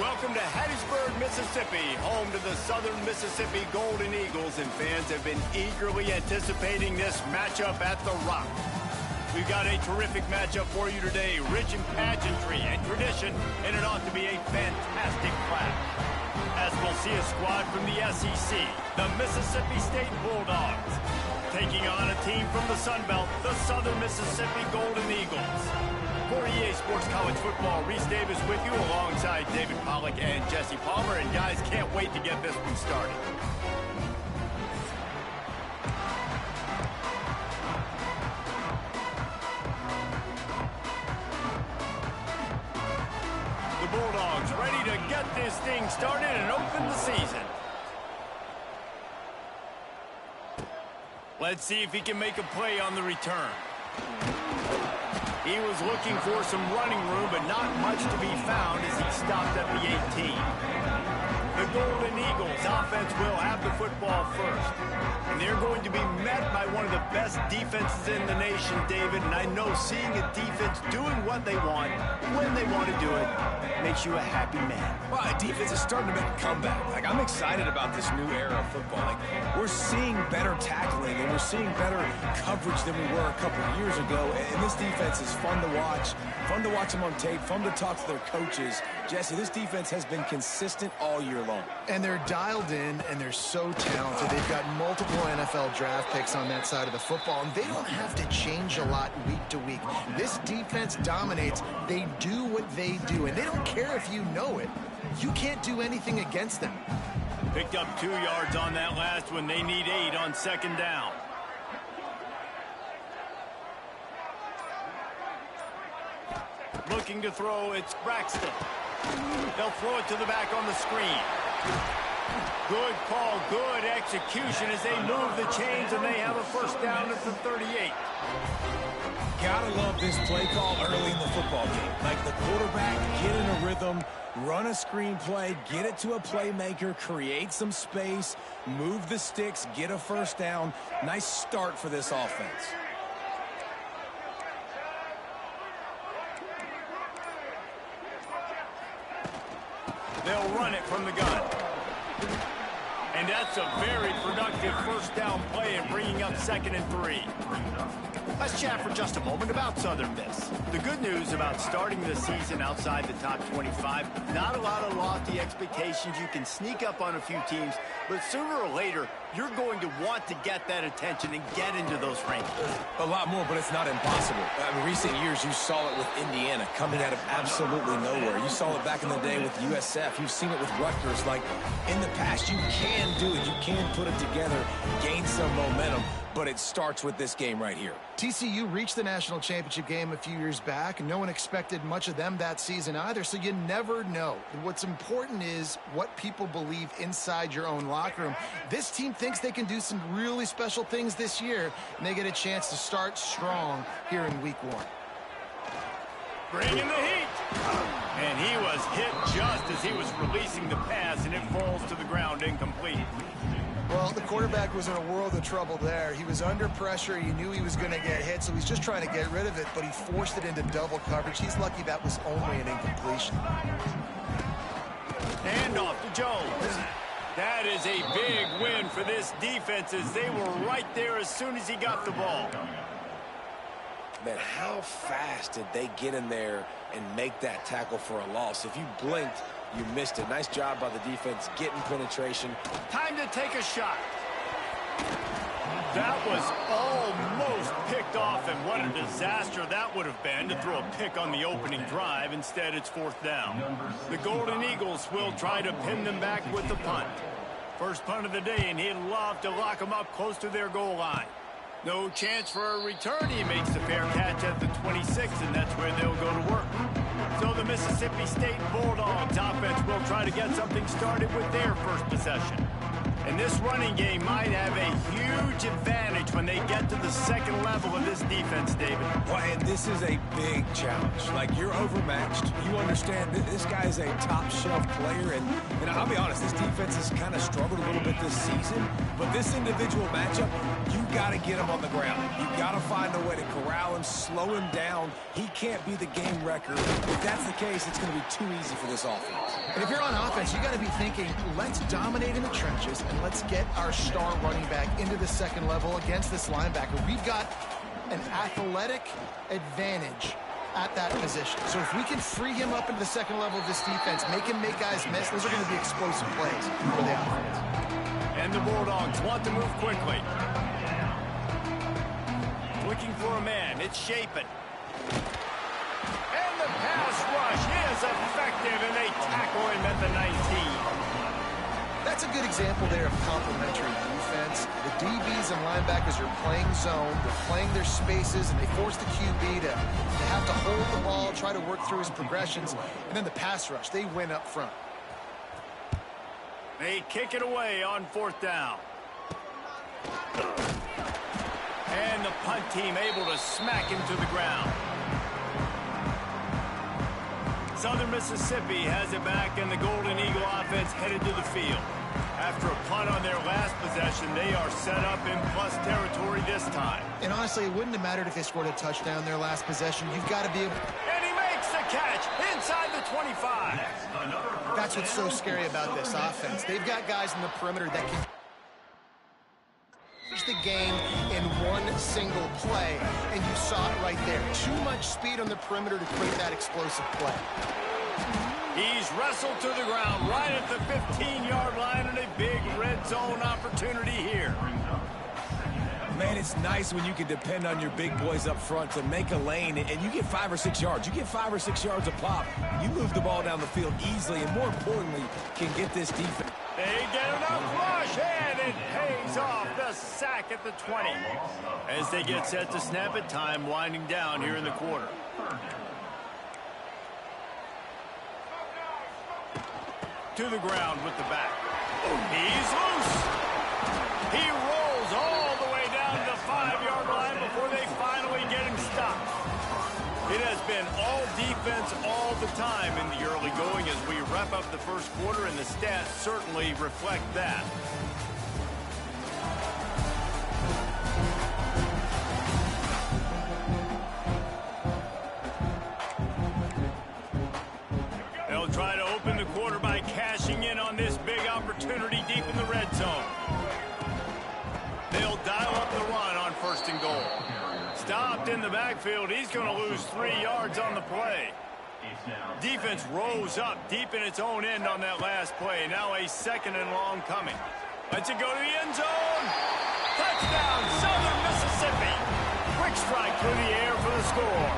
Welcome to Hattiesburg, Mississippi, home to the Southern Mississippi Golden Eagles, and fans have been eagerly anticipating this matchup at the Rock. We've got a terrific matchup for you today, rich in pageantry and tradition, and it ought to be a fantastic clash. As we'll see a squad from the SEC, the Mississippi State Bulldogs, taking on a team from the Sun Belt, the Southern Mississippi Golden Eagles. For EA Sports College Football, Reese Davis with you alongside David Pollack and Jesse Palmer. And guys, can't wait to get this one started. The Bulldogs ready to get this thing started and open the season. Let's see if he can make a play on the return. He was looking for some running room, but not much to be found as he stopped at the 18. The Golden Eagles offense will have the football first. And they're going to be met by one of the best defenses in the nation, David. And I know seeing a defense doing what they want, when they want to do it, makes you a happy man. Well, defense is starting to make a comeback. I'm excited about this new era of football. We're seeing better tackling, and we're seeing better coverage than we were a couple of years ago. And this defense is fun to watch them on tape, fun to talk to their coaches. Jesse, this defense has been consistent all year long. And they're dialed in, and they're so talented. They've got multiple NFL draft picks on that side of the football, and they don't have to change a lot week to week. This defense dominates. They do what they do, and they don't care if you know it. You can't do anything against them. Picked up 2 yards on that last one. They need 8 on second down. Looking to throw, it's Braxton. They'll throw it to the back on the screen. Good call, good execution as they move the chains, and they have a first down at the 38. Gotta love this play call early in the football game. The quarterback, get in a rhythm, run a screen play, get it to a playmaker, create some space, move the sticks, get a first down. Nice start for this offense. They'll run it from the gun. And that's a very productive first down play and bringing up 2nd and 3. Let's chat for just a moment about Southern Miss. The good news about starting the season outside the top 25, not a lot of lofty expectations. You can sneak up on a few teams, but sooner or later, you're going to want to get that attention and get into those rankings. A lot more, but it's not impossible. In recent years, you saw it with Indiana coming out of absolutely nowhere. You saw it back in the day with USF. You've seen it with Rutgers. In the past, you can do it. You can put it together, gain some momentum, but it starts with this game right here. TCU reached the national championship game a few years back, and no one expected much of them that season either, so you never know. What's important is what people believe inside your own locker room. This team thinks they can do some really special things this year, and they get a chance to start strong here in week 1. Bringing the heat. And he was hit just as he was releasing the pass, and it falls to the ground incomplete. Well, the quarterback was in a world of trouble there. He was under pressure. He knew he was going to get hit, so he's just trying to get rid of it, but he forced it into double coverage. He's lucky that was only an incompletion. Hand off to Jones. That is a big win for this defense as they were right there as soon as he got the ball. Man, how fast did they get in there and make that tackle for a loss? If you blinked, you missed it. Nice job by the defense getting penetration. Time to take a shot. That was almost picked off, and what a disaster that would have been to throw a pick on the opening drive. Instead, it's 4th down. The Golden Eagles will try to pin them back with the punt. First punt of the day, and he'd love to lock them up close to their goal line. No chance for a return. He makes the fair catch at the 26, and that's where they'll go to work. So the Mississippi State Bulldogs offense will try to get something started with their first possession. And this running game might have a huge advantage when they get to the second level of this defense, David. Well, and this is a big challenge. You're overmatched. You understand this guy is a top-shelf player, and I'll be honest, this defense has kind of struggled a little bit this season, but this individual matchup, you got got to get him on the ground. You got to find a way to corral him, slow him down. He can't be the game wrecker. If that's the case, it's going to be too easy for this offense. And if you're on offense, you got to be thinking, let's dominate in the trenches and let's get our star running back into the second level against this linebacker. We've got an athletic advantage at that position. So if we can free him up into the second level of this defense, make him make guys miss, those are going to be explosive plays for the offense. And the Bulldogs want to move quickly. Looking for a man. It's Shapen. And the pass rush is effective, and they tackle him at the 19. That's a good example there of complementary defense. The DBs and linebackers are playing zone. They're playing their spaces, and they force the QB to have to hold the ball, try to work through his progressions. And then the pass rush, they win up front. They kick it away on 4th down. And the punt team able to smack him to the ground. Southern Mississippi has it back, and the Golden Eagle offense headed to the field. After a punt on their last possession, they are set up in plus territory this time. And honestly, it wouldn't have mattered if they scored a touchdown their last possession. You've got to be able... And he makes the catch inside the 25. That's what's so scary about this offense. They've got guys in the perimeter that can change the game in one single play, and you saw it right there. Too much speed on the perimeter to create that explosive play. He's wrestled to the ground right at the 15-yard line, and a big red zone opportunity here. Man, it's nice when you can depend on your big boys up front to make a lane, and you get 5 or 6 yards. You get 5 or 6 yards a pop. You move the ball down the field easily, and more importantly, can get this defense. They get enough rush, and it pays off. The sack at the 20. As they get set to snap it, time winding down here in the quarter. To the ground with the back. He's loose. He rolls all the way down to the 5-yard line before they finally get him stopped. It has been all defense all the time in the early going as we wrap up the first quarter, and the stats certainly reflect that. They'll try to open the quarter by cashing in on this big opportunity deep in the red zone. They'll dial up the run on 1st and goal. Stopped in the backfield. He's going to lose 3 yards on the play. Defense rose up deep in its own end on that last play. Now a 2nd and long coming. Lets it go to the end zone. Touchdown, Southern Mississippi. Quick strike through the air for the score.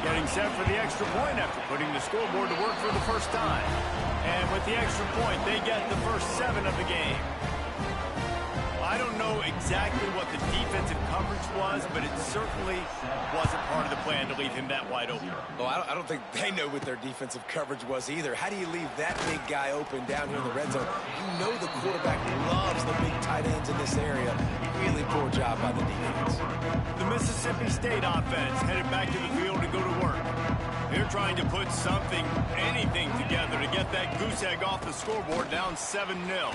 Getting set for the extra point after putting the scoreboard to work for the first time. And with the extra point, they get the first 7 of the game. I don't know exactly what the defensive coverage was, but it certainly wasn't part of the plan to leave him that wide open. Well, I don't think they know what their defensive coverage was either. How do you leave that big guy open down here in the red zone? You know the quarterback loves the big tight ends in this area. Really poor job by the defense. The Mississippi State offense headed back to the field to go to work. They're trying to put something, anything together to get that goose egg off the scoreboard down 7-0.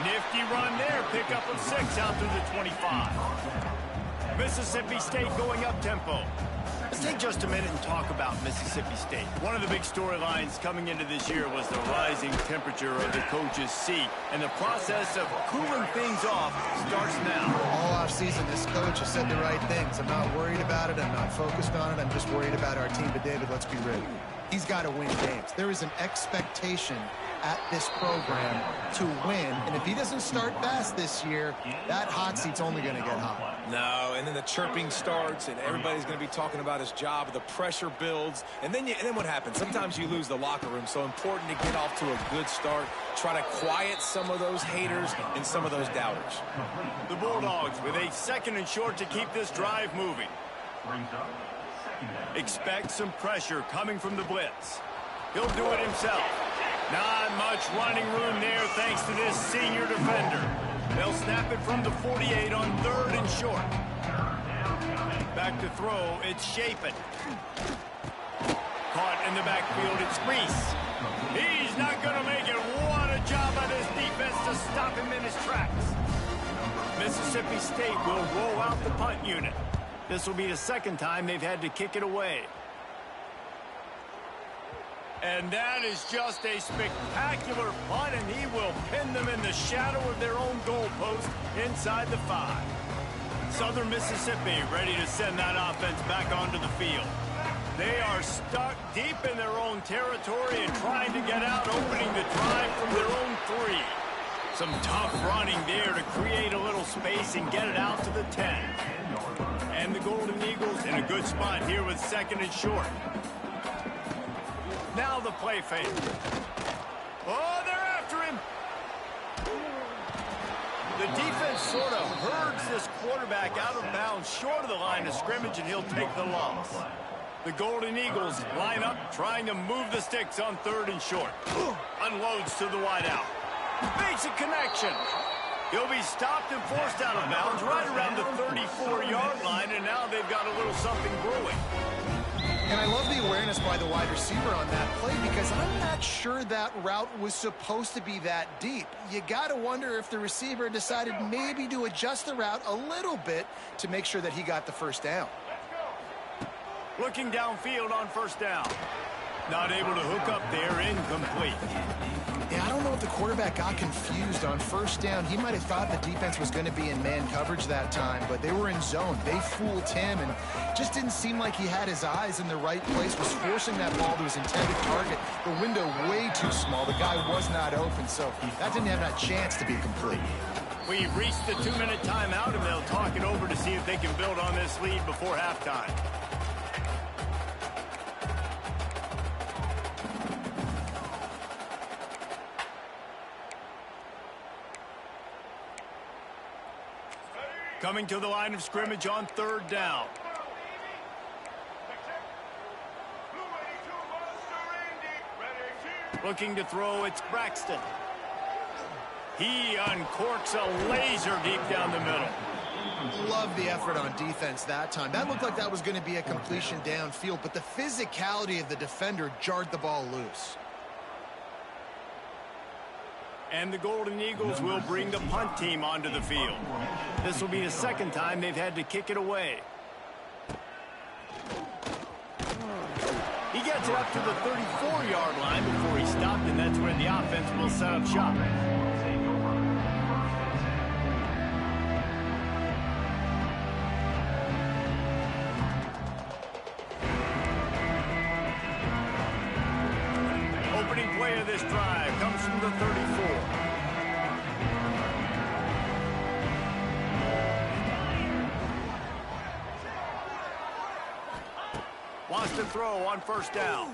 Nifty run there, pick up of 6 out through the 25. Mississippi State going up tempo. Let's take just a minute and talk about Mississippi State. One of the big storylines coming into this year was the rising temperature of the coach's seat, and the process of cooling things off starts now. All offseason, this coach has said the right things. I'm not worried about it. I'm not focused on it. I'm just worried about our team. But, David, let's be real. He's got to win games. There is an expectation at this program to win, and if he doesn't start fast this year, that hot seat's only going to get hot. No, and then the chirping starts, and everybody's going to be talking about his job. The pressure builds, and then what happens? Sometimes you lose the locker room, so important to get off to a good start. Try to quiet some of those haters and some of those doubters. The Bulldogs with a 2nd and short to keep this drive moving. Expect some pressure coming from the blitz. He'll do it himself. Not much running room there thanks to this senior defender. They'll snap it from the 48 on 3rd and short. Back to throw, it's Shapen. Caught in the backfield, it's Reese. He's not going to make it. What a job by this defense to stop him in his tracks. Mississippi State will roll out the punt unit. This will be the second time they've had to kick it away. And that is just a spectacular punt, and he will pin them in the shadow of their own goalpost inside the 5. Southern Mississippi ready to send that offense back onto the field. They are stuck deep in their own territory and trying to get out, opening the drive from their own 3. Some tough running there to create a little space and get it out to the 10. And the Golden Eagles in a good spot here with 2nd and short. Now the play fake. Oh, they're after him. The defense sort of herds this quarterback out of bounds short of the line of scrimmage, and he'll take the loss. The Golden Eagles line up, trying to move the sticks on 3rd and short. Unloads to the wideout. Makes a connection. He'll be stopped and forced out of bounds right around the 34-yard line, and now they've got a little something brewing. And I love the awareness by the wide receiver on that play, because I'm not sure that route was supposed to be that deep. You got to wonder if the receiver decided maybe to adjust the route a little bit to make sure that he got the first down. Looking downfield on 1st down. Not able to hook up there, incomplete. Yeah, I don't know if the quarterback got confused on 1st down. He might have thought the defense was going to be in man coverage that time, but they were in zone. They fooled him, and just didn't seem like he had his eyes in the right place, was forcing that ball to his intended target. The window way too small. The guy was not open, so that didn't have that chance to be complete. We've reached the 2-minute timeout, and they'll talk it over to see if they can build on this lead before halftime. Coming to the line of scrimmage on 3rd down. Looking to throw, it's Braxton. He uncorks a laser deep down the middle. Love the effort on defense that time. That looked like that was going to be a completion downfield, but the physicality of the defender jarred the ball loose. And the Golden Eagles will bring the punt team onto the field. This will be the 2nd time they've had to kick it away. He gets it up to the 34-yard line before he stopped, and that's where the offense will set up shop. Opening play of this drive comes from the 34. Wants to throw on 1st down.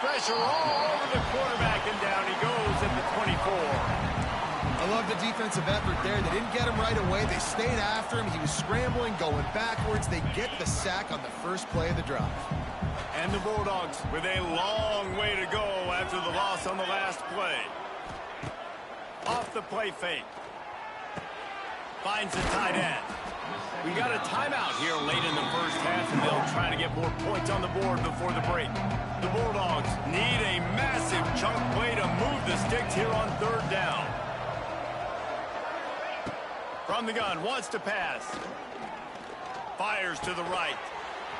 Pressure all over the quarterback, and down he goes at the 24. I love the defensive effort there. They didn't get him right away. They stayed after him. He was scrambling, going backwards. They get the sack on the first play of the drive. And the Bulldogs with a long way to go after the loss on the last play. Off the play fake. Finds the tight end. We got a timeout here late in the first half, and they'll try to get more points on the board before the break. The Bulldogs need a massive chunk play to move the sticks here on 3rd down. From the gun, wants to pass. Fires to the right.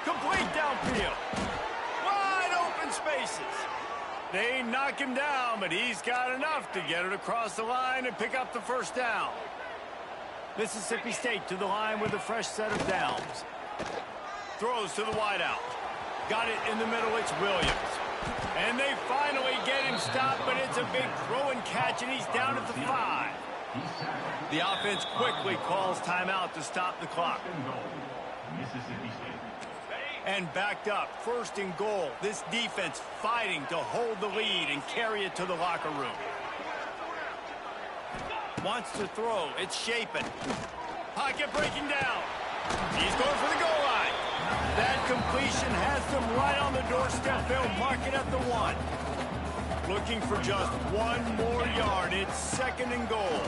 Complete downfield. Wide open spaces. They knock him down, but he's got enough to get it across the line and pick up the 1st down. Mississippi State to the line with a fresh set of downs. Throws to the wideout. Got it in the middle, it's Williams. And they finally get him stopped, but it's a big throw and catch, and he's down at the 5. The offense quickly calls timeout to stop the clock. And backed up, 1st and goal. This defense fighting to hold the lead and carry it to the locker room. Wants to throw, it's Shapen. Pocket breaking down. He's going for the goal line. That completion has them right on the doorstep. They'll mark it at the 1. Looking for just 1 more yard. It's 2nd and goal.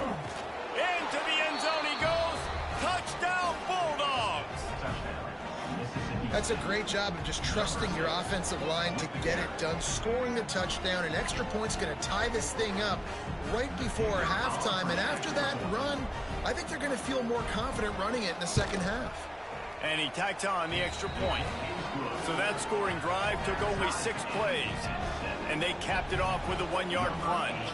Into the end zone he goes. Touchdown, Bulldogs. That's a great job of just trusting your offensive line to get it done, scoring the touchdown. An extra point's going to tie this thing up right before halftime. And after that run, I think they're going to feel more confident running it in the second half. And he tacked on the extra point. So that scoring drive took only 6 plays. And they capped it off with a 1-yard plunge.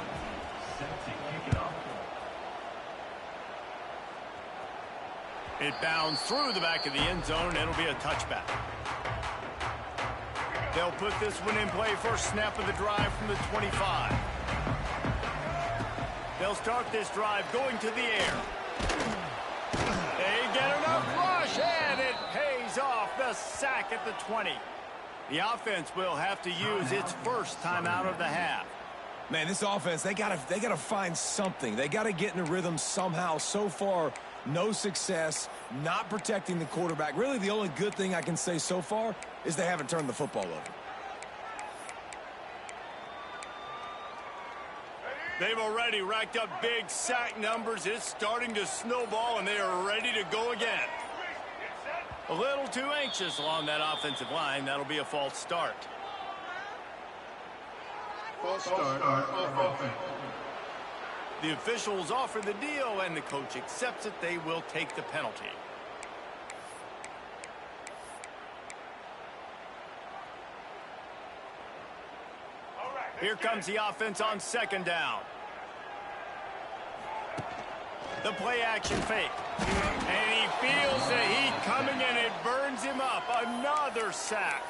It bounds through the back of the end zone. It'll be a touchback. They'll put this one in play first snap of the drive from the 25. They'll start this drive going to the air. They get enough rush, and it pays off. The sack at the 20. The offense will have to use its first timeout of the half. Man, this offense, they gotta find something. They gotta get in a rhythm somehow. So far, no success, not protecting the quarterback. Really, the only good thing I can say so far is they haven't turned the football over. They've already racked up big sack numbers. It's starting to snowball, and they are ready to go again. A little too anxious along that offensive line. That'll be a false start. False start on offense. The officials offer the deal, and the coach accepts it. They will take the penalty. Here comes the offense on second down. The play action fake. And he feels the heat coming, and it burns him up. Another sack.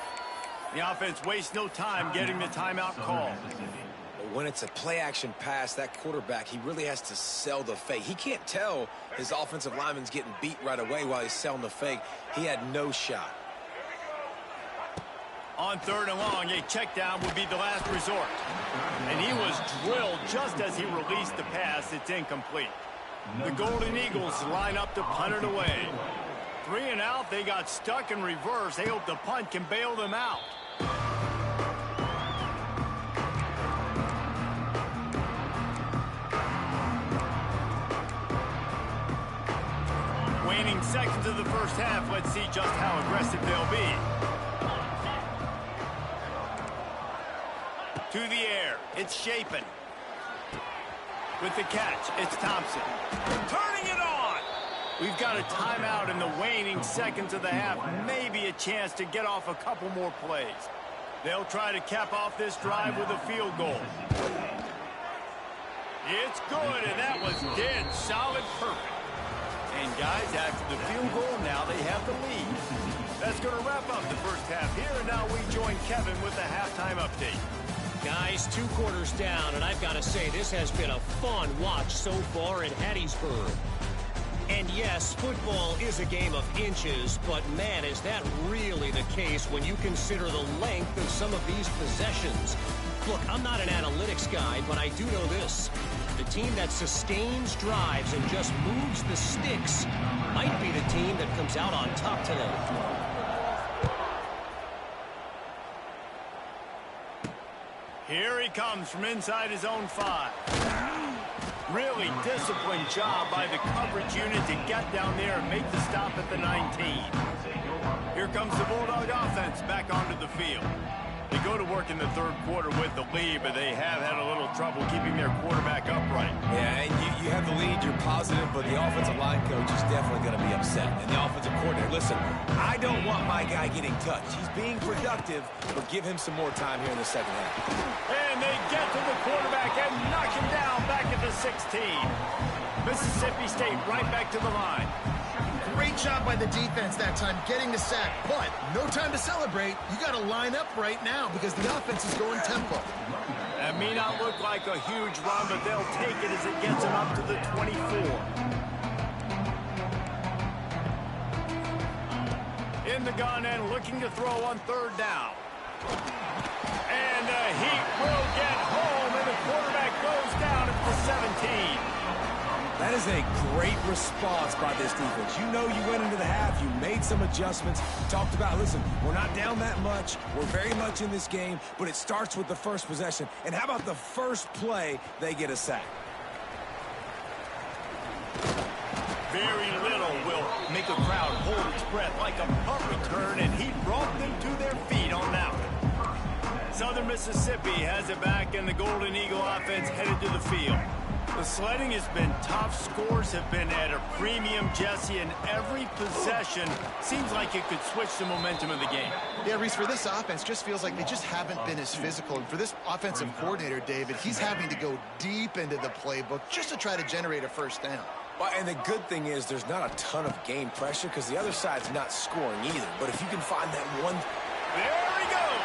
The offense wastes no time getting the timeout call. When it's a play-action pass, that quarterback, he really has to sell the fake. He can't tell his offensive lineman's getting beat right away while he's selling the fake. He had no shot. On third and long, a check down would be the last resort. And he was drilled just as he released the pass. It's incomplete. The Golden Eagles line up to punt it away. 3 and out, they got stuck in reverse. They hope the punt can bail them out. Waning seconds of the first half. Let's see just how aggressive they'll be. To the air. It's Shapen. With the catch, it's Thompson. Turning it on! We've got a timeout in the waning seconds of the half. Maybe a chance to get off a couple more plays. They'll try to cap off this drive with a field goal. It's good, and that was dead solid perfect. And guys, after the field goal, now they have the lead. That's going to wrap up the first half here, and now we join Kevin with the halftime update. Guys, 2 quarters down, and I've got to say, this has been a fun watch so far in Hattiesburg. And yes, football is a game of inches, but man, is that really the case when you consider the length of some of these possessions. Look, I'm not an analytics guy, but I do know this. The team that sustains drives and just moves the sticks might be the team that comes out on top today. Here he comes from inside his own 5. Really disciplined job by the coverage unit to get down there and make the stop at the 19. Here comes the Bulldog offense back onto the field. They go to work in the third quarter with the lead, but they have had a little trouble keeping their quarterback upright. Yeah, and you have the lead, you're positive, but the offensive line coach is definitely going to be upset. And the offensive coordinator, listen, I don't want my guy getting touched. He's being productive, but give him some more time here in the second half. And they get to the quarterback and knock him down back at the 16. Mississippi State right back to the line. Great job by the defense that time getting the sack, but no time to celebrate. You got to line up right now because the offense is going tempo. That may not look like a huge run, but they'll take it as it gets them up to the 24. In the gun and looking to throw on third down. And the Heat will get home, and the quarterback goes down at the 17. That is a great response by this defense. You know you went into the half, you made some adjustments, talked about, listen, we're not down that much, we're very much in this game, but it starts with the first possession. And how about the first play, they get a sack? Very little will make a crowd hold its breath like a punt return, and he brought them to their feet on that one. Southern Mississippi has it back, and the Golden Eagle offense headed to the field. The sledding has been tough. Scores have been at a premium, Jesse, and every possession seems like it could switch the momentum of the game. Yeah, Reese, for this offense, just feels like they just haven't been as physical. And for this offensive coordinator, David, he's having to go deep into the playbook just to try to generate a first down. Well, and the good thing is there's not a ton of game pressure because the other side's not scoring either. But if you can find that one... There he goes!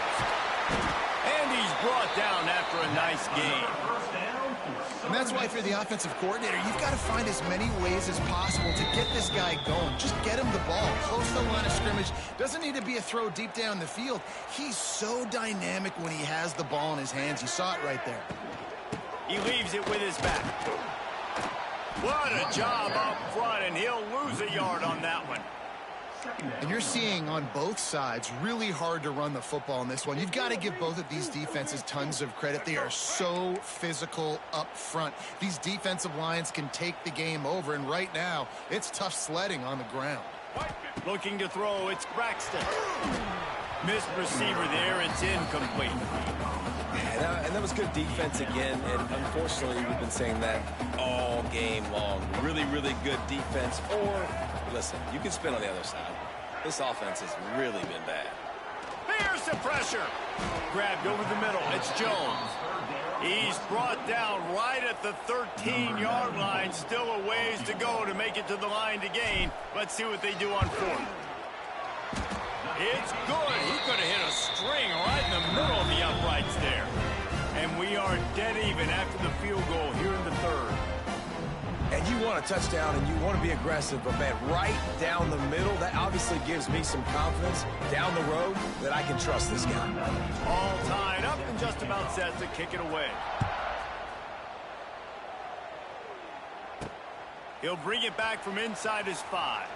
And he's brought down after a nice game. And that's why for the offensive coordinator, you've got to find as many ways as possible to get this guy going. Just get him the ball, close to the line of scrimmage. Doesn't need to be a throw deep down the field. He's so dynamic when he has the ball in his hands. You saw it right there. He leaves it with his back. What a job up front, and he'll lose a yard on that one. And you're seeing on both sides really hard to run the football in this one. You've got to give both of these defenses tons of credit. They are so physical up front. These defensive lines can take the game over, and right now it's tough sledding on the ground. Looking to throw, it's Braxton. Missed receiver there, it's incomplete. And that was good defense again, and unfortunately we've been saying that all game long. Really, really good defense. Or, listen, you can spin on the other side. This offense has really been bad. Here's the pressure. Grabbed over the middle, it's Jones. He's brought down right at the 13-yard line. Still a ways to go to make it to the line to gain. Let's see what they do on fourth. It's good. He could have hit a string right in the middle of the uprights there. And we are dead even after the field goal here in the third. And you want a touchdown and you want to be aggressive, but man, right down the middle, that obviously gives me some confidence down the road that I can trust this guy. All tied up and just about set to kick it away. He'll bring it back from inside his 5.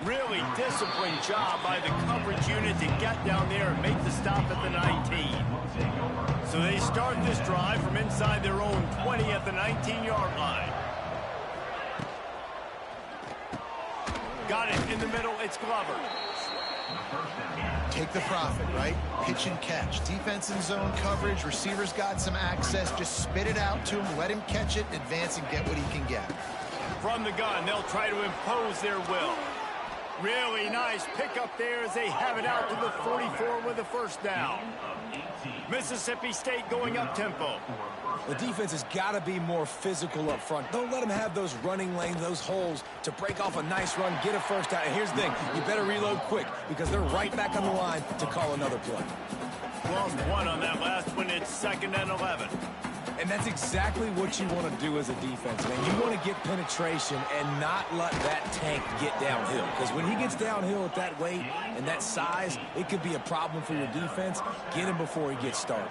Really disciplined job by the coverage unit to get down there and make the stop at the 19. So they start this drive from inside their own 20 at the 19-yard line. Got it in the middle, it's Glover. Take the profit, right? Pitch and catch. Defense in zone coverage. Receivers got some access. Just spit it out to him. Let him catch it, advance, and get what he can get. From the gun, they'll try to impose their will. Really nice pickup there as they have it out to the 44 with a first down. Mississippi State going up-tempo. The defense has got to be more physical up front. Don't let them have those running lanes, those holes to break off a nice run, get a first down. And here's the thing, you better reload quick because they're right back on the line to call another play. Lost one on that last one. It's 2nd and 11. And that's exactly what you want to do as a defense, man. You want to get penetration and not let that tank get downhill. Because when he gets downhill at that weight and that size, it could be a problem for your defense. Get him before he gets started.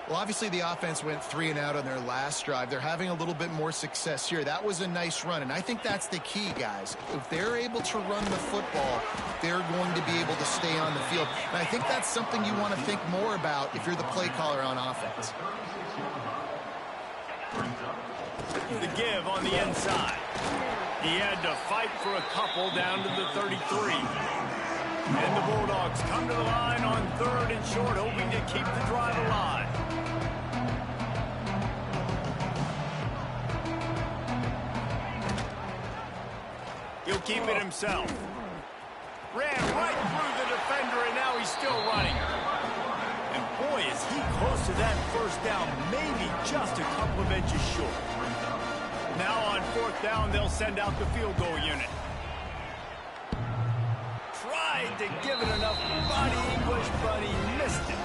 Well, obviously the offense went 3 and out on their last drive. They're having a little bit more success here. That was a nice run, and I think that's the key, guys. If they're able to run the football, they're going to be able to stay on the field. And I think that's something you want to think more about if you're the play caller on offense. The give on the inside. He had to fight for a couple down to the 33. And the Bulldogs come to the line on 3rd and short, hoping to keep the drive alive. He'll keep it himself. Ran right through the defender, and now he's still running. And boy, is he close to that first down, maybe just a couple of inches short. Now on 4th down, they'll send out the field goal unit. Tried to give it enough body English, but he missed it.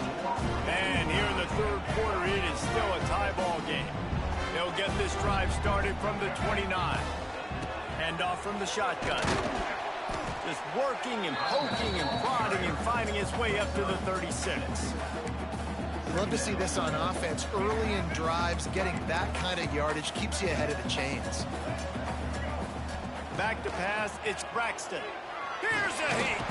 And here in the 3rd quarter, it is still a tie ball game. They'll get this drive started from the 29. Hand off from the shotgun. Just working and poking and prodding and finding his way up to the 36. Love to see this on offense. Early in drives, getting that kind of yardage keeps you ahead of the chains. Back to pass, it's Braxton. Here's the heat.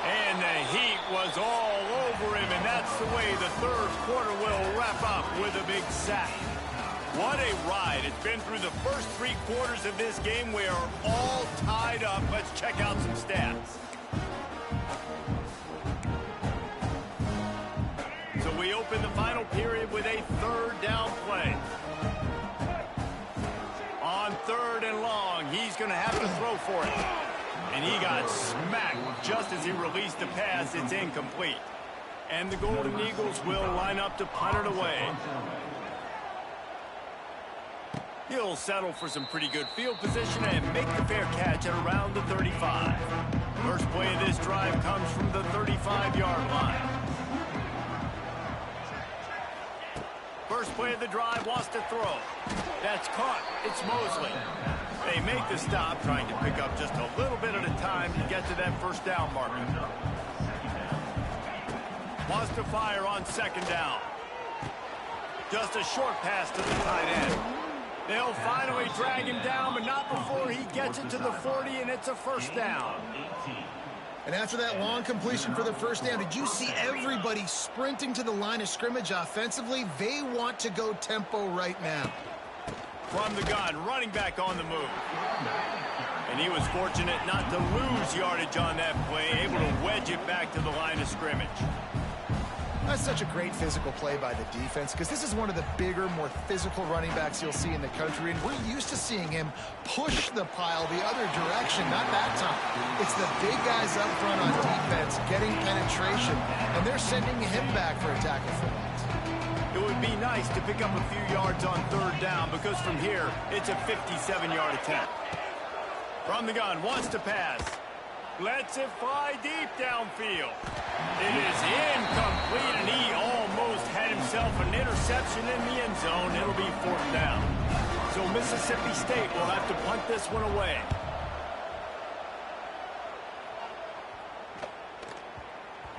And the heat was all over him, and that's the way the 3rd quarter will wrap up with a big sack. What a ride. It's been through the first 3 quarters of this game. We are all tied up. Let's check out some stats. So we open the final period with a 3rd down play. On 3rd and long, he's going to have to throw for it. And he got smacked just as he released the pass. It's incomplete. And the Golden Eagles will line up to punt it away. He'll settle for some pretty good field position and make the fair catch at around the 35. First play of this drive comes from the 35-yard line. First play of the drive, wants to throw. That's caught. It's Mosley. They make the stop, trying to pick up just a little bit at a time to get to that 1st down marker. Wants to fire on 2nd down. Just a short pass to the tight end. They'll finally drag him down, but not before he gets it to the 40, and it's a 1st down. And after that long completion for the 1st down, did you see everybody sprinting to the line of scrimmage offensively? They want to go tempo right now. From the gun, running back on the move. And he was fortunate not to lose yardage on that play, able to wedge it back to the line of scrimmage. That's such a great physical play by the defense because this is one of the bigger, more physical running backs you'll see in the country, and we're used to seeing him push the pile the other direction. Not that time. It's the big guys up front on defense getting penetration, and they're sending him back for a tackle for loss. It would be nice to pick up a few yards on 3rd down because from here, it's a 57-yard attempt. From the gun, wants to pass. Lets it fly deep downfield. It is incomplete, and he almost had himself an interception in the end zone. It'll be 4th down. So Mississippi State will have to punt this one away.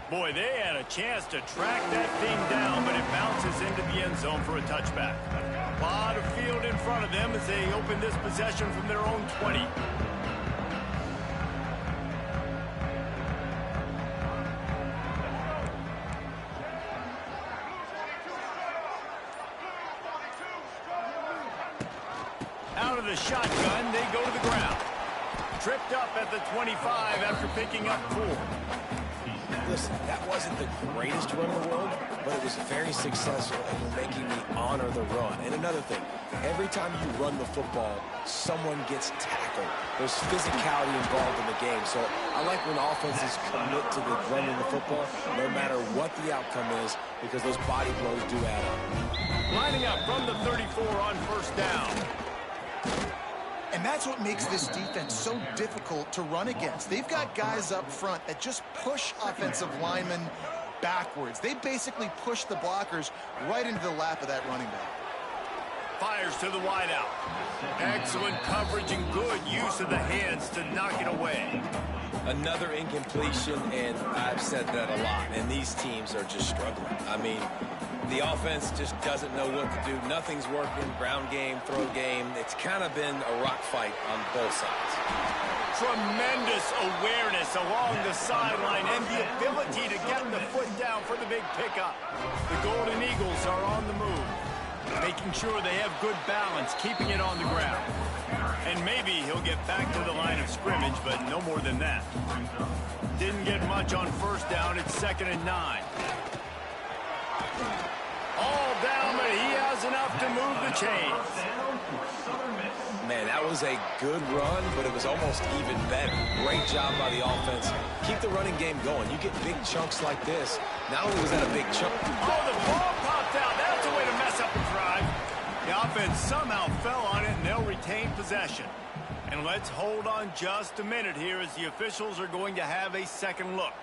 Boy, they had a chance to track that thing down, but it bounces into the end zone for a touchback. A lot of field in front of them as they open this possession from their own 20. Out of the shotgun, they go to the ground. Tripped up at the 25 after picking up 4. Listen, that wasn't the greatest run in the world, but it was very successful, and we're making me honor the run. And another thing, every time you run the football, someone gets tackled. There's physicality involved in the game. So I like when offenses commit to the running the football, no matter what the outcome is, because those body blows do add up. Lining up from the 34 on 1st down. And that's what makes this defense so difficult to run against. They've got guys up front that just push offensive linemen backwards. They basically push the blockers right into the lap of that running back. Fires to the wideout. Excellent coverage and good use of the hands to knock it away. Another incompletion, and I've said that a lot, and these teams are just struggling. I mean, the offense just doesn't know what to do. Nothing's working. Ground game, throw game. It's kind of been a rock fight on both sides. Tremendous awareness along the sideline and the ability to get the foot down for the big pickup. The Golden Eagles are on the move, making sure they have good balance, keeping it on the ground. And maybe he'll get back to the line of scrimmage, but no more than that. Didn't get much on 1st down. It's 2nd and 9. All down, but he has enough to move the chains. Man, that was a good run, but it was almost even better. Great job by the offense. Keep the running game going. You get big chunks like this. Not only was that a big chunk. Oh, the ball popped out. That's a way to mess up the drive. The offense somehow fell on it, and they'll retain possession. And let's hold on just a minute here as the officials are going to have a second look.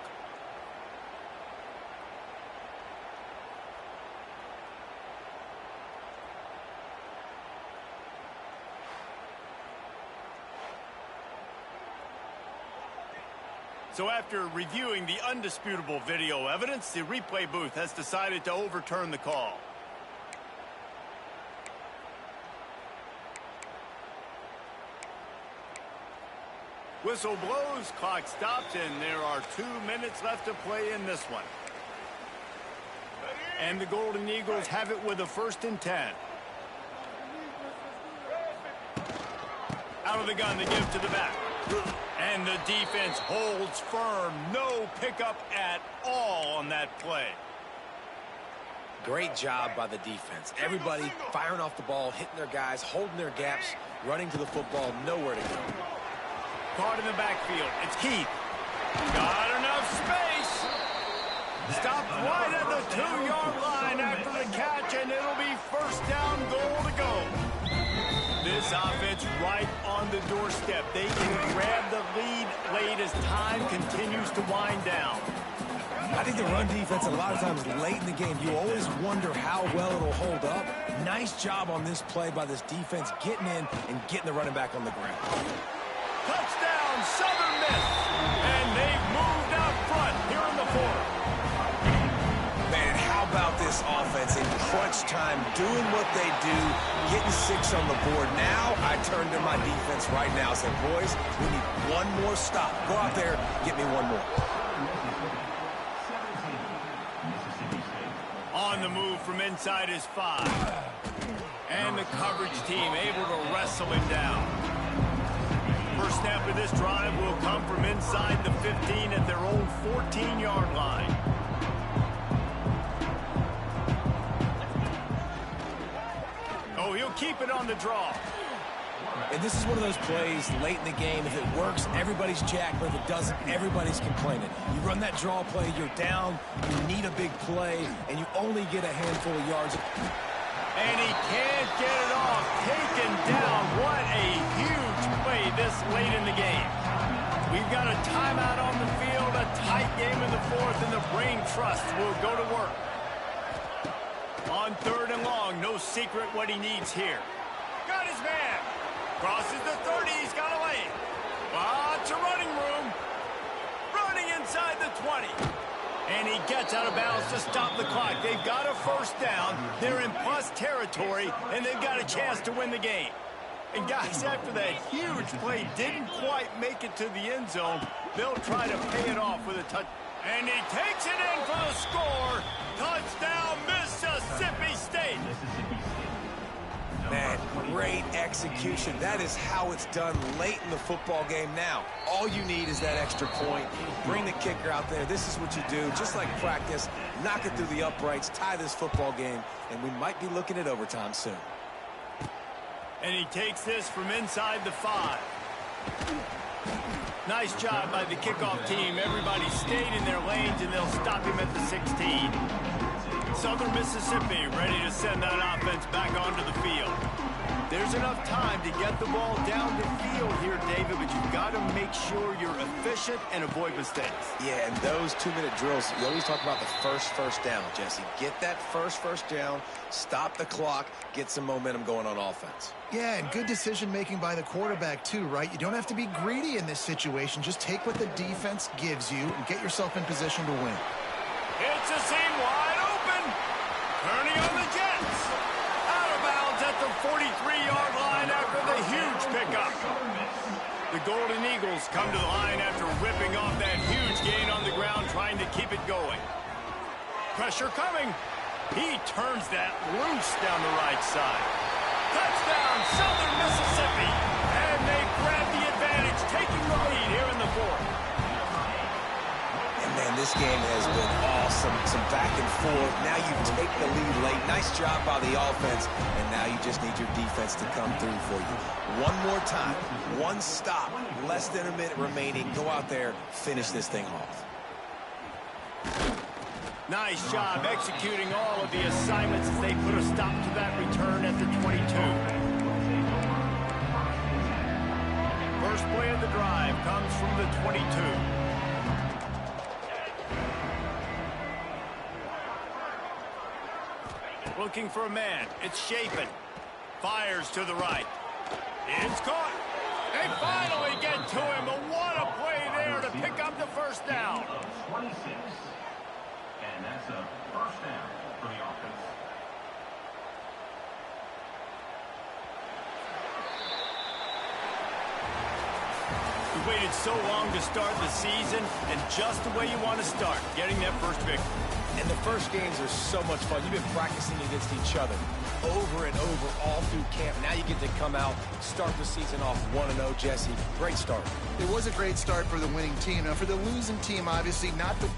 So after reviewing the undisputable video evidence, the replay booth has decided to overturn the call. Whistle blows, clock stops, and there are 2 minutes left to play in this one. And the Golden Eagles have it with a 1st and 10. out of the gun to give to the back. And the defense holds firm. No pickup at all on that play. Great job by the defense. Everybody firing off the ball, hitting their guys, holding their gaps, running to the football, nowhere to go. Caught in the backfield. It's Keith. Got enough space. Stopped right at the 2-yard line after the catch, and it'll be first down goal to go. This offense right on the doorstep. They can grab the lead late as time continues to wind down. I think the run defense, a lot of times late in the game, you always wonder how well it'll hold up. Nice job on this play by this defense, getting in and getting the running back on the ground. Touchdown, Southern Miss. And they've moved out front here in the fourth. Man, how about this offense in crunch time, doing what they do, getting 6 on the board. Now I turn to my defense right now and say, boys, we need one more stop. Go out there, get me one more. On the move from inside his 5. And the coverage team able to wrestle him down. First snap of this drive will come from inside the 15 at their own 14-yard line. Oh, he'll keep it on the draw. And this is one of those plays late in the game. If it works, everybody's jacked, but if it doesn't, everybody's complaining. You run that draw play, you're down, you need a big play, and you only get a handful of yards. And he can't get it off. Taken down. What a huge play this late in the game. We've got a timeout on the field, a tight game in the fourth, and the Brain Trust will go to work. On 3rd and long, no secret what he needs here. Got his man. Crosses the 30, he's got a lane. Lots of running room. Running inside the 20. And he gets out of bounds to stop the clock. They've got a first down. They're in plus territory, and they've got a chance to win the game. And guys, after that huge play didn't quite make it to the end zone, they'll try to pay it off with a touch. And he takes it in for the score. Touchdown, Mississippi State. Man, great execution. That is how it's done late in the football game now. All you need is that extra point. Bring the kicker out there. This is what you do. Just like practice, knock it through the uprights, tie this football game, and we might be looking at overtime soon. And he takes this from inside the 5. Nice job by the kickoff team. Everybody stayed in their lanes, and they'll stop him at the 16. Southern Mississippi ready to send that offense back onto the field. There's enough time to get the ball down the field here, David, but you've got to make sure you're efficient and avoid mistakes. Yeah, and those 2-minute drills, you always talk about the first down, Jesse. Get that first down, stop the clock, get some momentum going on offense. Yeah, and good decision-making by the quarterback, too, right? You don't have to be greedy in this situation. Just take what the defense gives you and get yourself in position to win. It's a seam wide open. Turning on the Jets. Out of bounds at the 43-yard line after the huge pickup. The Golden Eagles come to the line after ripping off that huge gain on the ground, trying to keep it going. Pressure coming. He turns that loose down the right side. Touchdown, Southern Mississippi. And they grab the advantage, taking the lead here in the fourth. Man, this game has been awesome. Some back and forth. Now you take the lead late. Nice job by the offense. And now you just need your defense to come through for you. One more time. One stop. Less than a minute remaining. Go out there. Finish this thing off. Nice job executing all of the assignments as they put a stop to that return at the 22. First play of the drive comes from the 22. Looking for a man. It's Chapin. Fires to the right. It's caught. They finally get to him. But what a play there to pick up the first down. 26. And that's a first down for the offense. We waited so long to start the season, and just the way you want to start, getting that first victory. And the first games are so much fun. You've been practicing against each other over and over all through camp. Now you get to come out, start the season off 1-0, Jesse. Great start. It was a great start for the winning team. Now, for the losing team, obviously not the